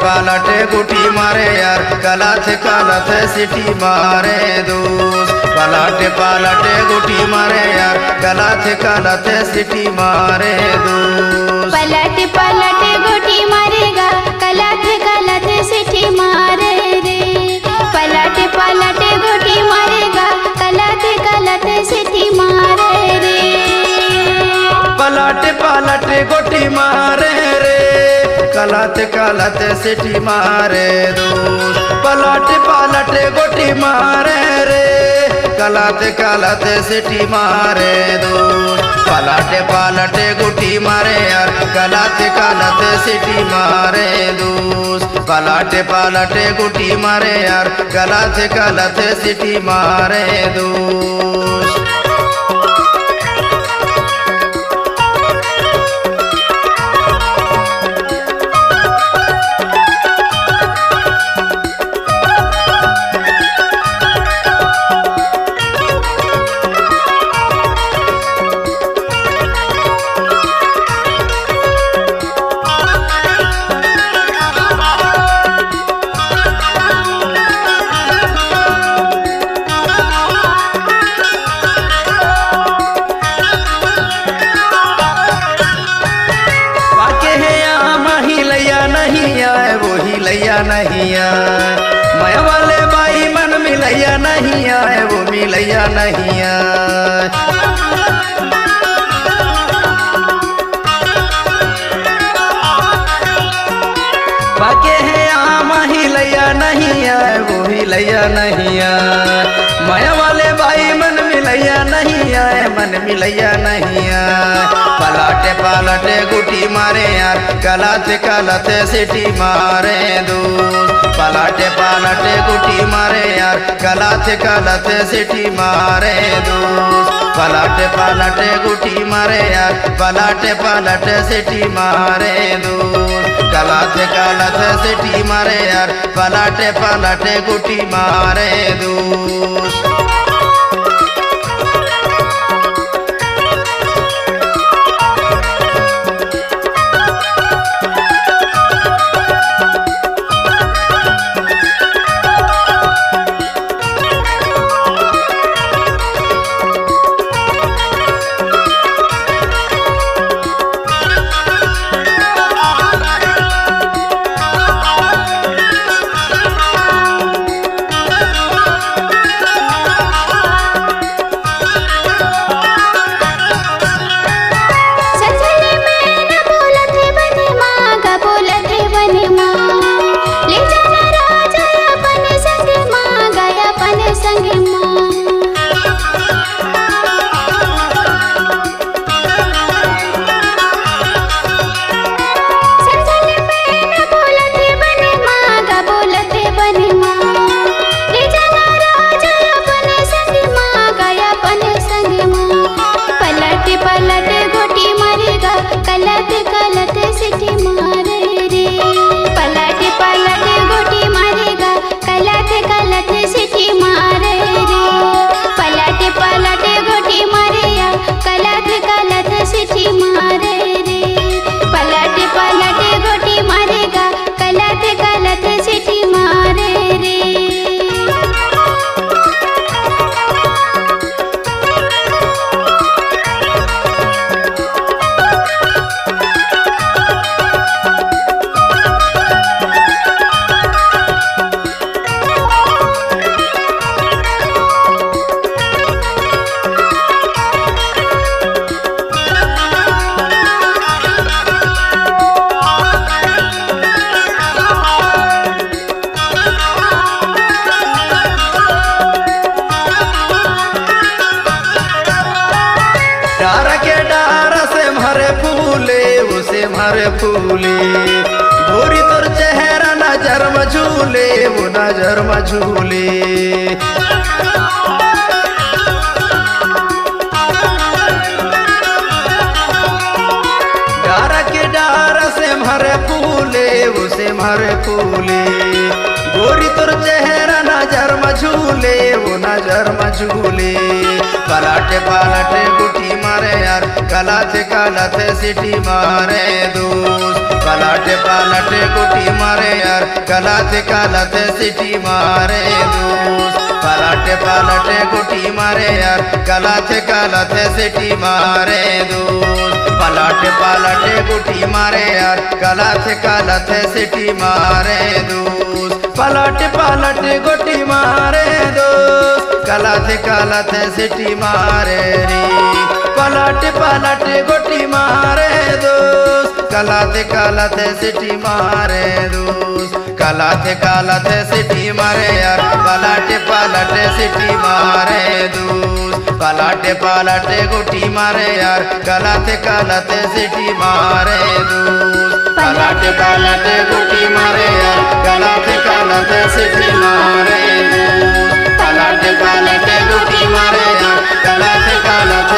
पालटे गुटी मारे यार, कलत कलत सिटी मारे दोस्त। पलटे पालटे गुटी मारे यार, कलत कलत सिटी मारे दोस्त। पलट पलट गुटी मारेगा, कलत कलत सिटी मारे रे। पलट पलट गुटी मारेगा, कलत कलत सिटी मारे रे। पलट पलट गुटी मारे रे, कलत कलत सिटी मारे दोस्त। पलट पलट गुटी मारे रे, कलत कलत सिटी मारे दोस्त। पलट पलट गुटी मारे यार, कलत कलत सिटी मारे दोस्त। पलट पलट गुटी मारे यार, कलत कलत सिटी मारे दोस्त। मिलैया नहीं आए, मैं वाले बाई मन मिलैया नहीं आए, वो मिलैया नहीं आए। बाके है आम हिलैया नहीं आए, वो हिलैया नहीं आए। मैं वाले बाई मन मिलैया नहीं आए, मन मिलैया नहीं आए। पलटे पलटे गुटी मारे यार, कलत कलत सिटी मारे दोस्त। पलटे पलटे गुटी मारे यार, कलत कलत सिटी मारे दोस्त। पलटे पलटे गुटी मारे यार, पलटे पलटे सिटी मारे दोस्त। कलत कलत सिटी मारे यार, पलटे पलटे गुटी मारे दोस्त। मारे फूले गोरी तोर चेहरा नजर मझूले, वो नजर मझूले। डारा के डारा से मारे फूले, उसे मारे फूले। गोरी तोर चेहरा नजर मझूले, वो नजर मझूले। पलटे पलटे गुटी मारे यार, गलत गलत सिटी मारे दूस पलट पलट गुटी मारे यार गलत गलत सिटी मारे दूस पलट पलट गुटी मारे यार गलत गलत सिटी मारे दूस पलट पलट गुटी मारे यार गलत गलत सिटी मारे दूस पलट पलट गुटी मारे दोस्त गलत गलत सिटी मारे रे पलट पलट गुटी मारे दोस्त गलत गलत सिटी मारे दोस्त गलत गलत सिटी मारे यार पलट पलट सिटी मारे दोस्त पलट पलट गुटी मारे यार गलत गलत सिटी मारे दोस्त पलट पलट गुटी मारे यार गलत गलत सिटी मारे दोस्त पलट पलट गुटी मारे यार गलत गलत